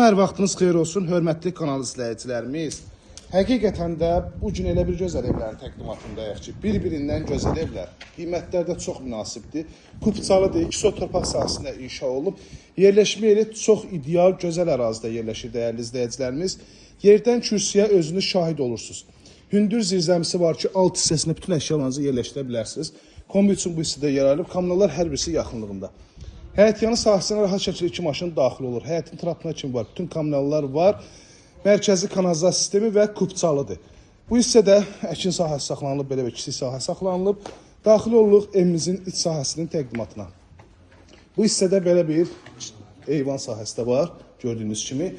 Hər vaxtınız xeyir olsun, hörmətli kanal izləyicilərimiz. Həqiqətən də bu gün elə bir gözəl evlərin təqdimatındayıq ki, bir-birindən gözəl evlər. Qiymətlər də çox münasibdir. Kupçalıdır, 2 sot torpaq sahəsində inşa olunub. Yerləşmə yeri çox ideal, gözəl ərazidə yerləşir dəyərli izləyicilərimiz. Yerdən kürsüyə özünüz şahid olursunuz. Hündür zirzəmisi var ki, alt hissəsində bütün əşyalarınızı yerləşdirə bilərsiniz. Kombi üçün bu hissədə yer alıb, kommunallar hər birisi yaxınlığında. Həyət yanı sahəsinə rahat şəkildə 2 maşın daxil olur. Həyətin trapına kimi var, bütün kommunallar var. Mərkəzi kanalizasiya sistemi və kupçalıdır. Bu hissədə əkin sahəsi saxlanılıb, belə bir kiçik sahə saxlanılıb. Daxil oluruq evimizin iç sahəsinin təqdimatına. Bu hissədə belə bir eyvan sahəsi də var, gördüyünüz kimi.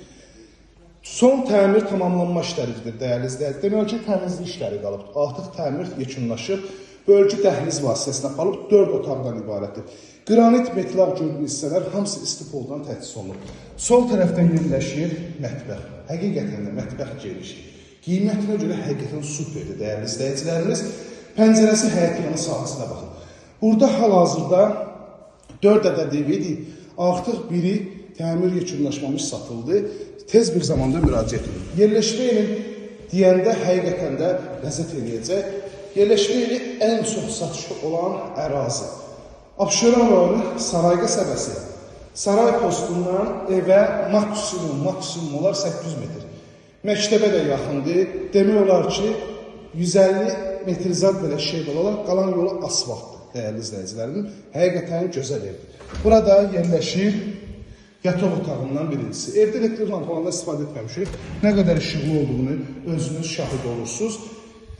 Son təmir tamamlanma işləridir, dəyərli izləyicilər. Demək ki, təmizlik işləri qalıb. Artıq təmir yekunlaşıb. Bölgü dəhliz vasitəsinə qalıb 4 otaqdan ibarətdir. Qranit metal gördüyünüz hissələr hamısı istifoldan təchiz olunub. Sol tərəfdən yerləşir mətbəx. Həqiqətən də mətbəx geniş. Qiymətinə görə həqiqətən superdir, dəyərli izləyicilərimiz. Pəncərəsi həyət yanı sahəsinə baxın. Burada hal-hazırda 4 ədəd ev idi. Artıq biri təmir yekunlaşmamış satıldı. Tez bir zamanda müraciət edin. Yerləşmə yeri deyəndə həqiqətən də ləzzət eləyəcək. Yerləşmə yeri ən çox satışı olan ərazi. Abşeron rayonu Saray qəsəbəsi. Saray postundan evə maksimum olar 800 metr. Məktəbə də yaxındır. Demək olar ki, 150 metr zad belə şey olar. Qalan yolu asfaltdır, dəyərli izləyicilərim. Həqiqətən gözəl evdir. Burada yerləşir yataq otağından birincisi. Evdə elektrik lampalarından istifadə etməmişik. Nə qədər işıqlı olduğunu özünüz şahid olursunuz.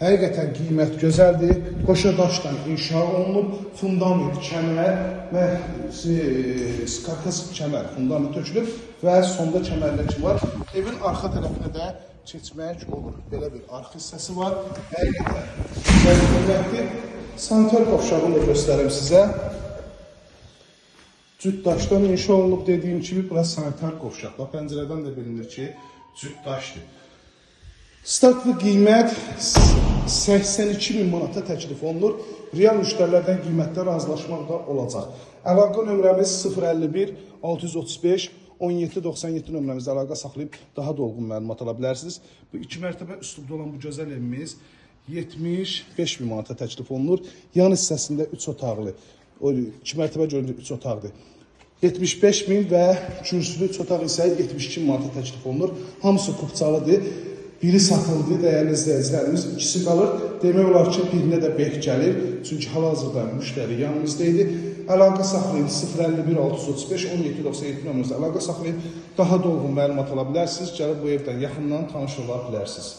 Həqiqətən qiymət gözəldir. Qoşa daşdan inşa olunub. Fundament, kəmər və karkas kəmər, fundament tökülüb və sonda kəmərlər ki var. Evin arxa tərəfinə də keçmək olur. Belə bir arx hissəsi var. Həqiqətən qiymətli. Sanitar qovşağını da göstərim sizə. Cüt daşdan inşa olunub dediyim kimi, burası sanitar qovşaq. Pəncərədən də bilinir ki, cüt daşdır. Startlı qiymət 82.000 manata təklif olunur. Real müştərilərdən qiymətdə razılaşmaq da olacaq. Əlaqə nömrəmiz 051 635 1797 nömrəmizdə əlaqə saxlayıb daha dolğun məlumat ala bilərsiniz. Bu 2 mərtəbə üslubda olan bu gözəl evimiz 75.000 manata təklif olunur. Yan hissəsində 3 otaqlı. 2 mərtəbə göründür 3 otaqlı. 75.000 və kürsülü 3 otaq isə 72 manata təklif olunur. Hamısı kupçalıdır. Biri satıldı, dəyərli izləyicilərimiz, ikisi qalır. Demək olar ki, birinə də bek gəlir. Çünki hal-hazırda müştəri yanımızda idi. Əlaqə saxlayıb 051 635 1797 nömrəmizdə əlaqə saxlayıb daha dolğun məlumat ala bilərsiniz. Gəlib bu evdən yaxından tanış ola bilərsiniz.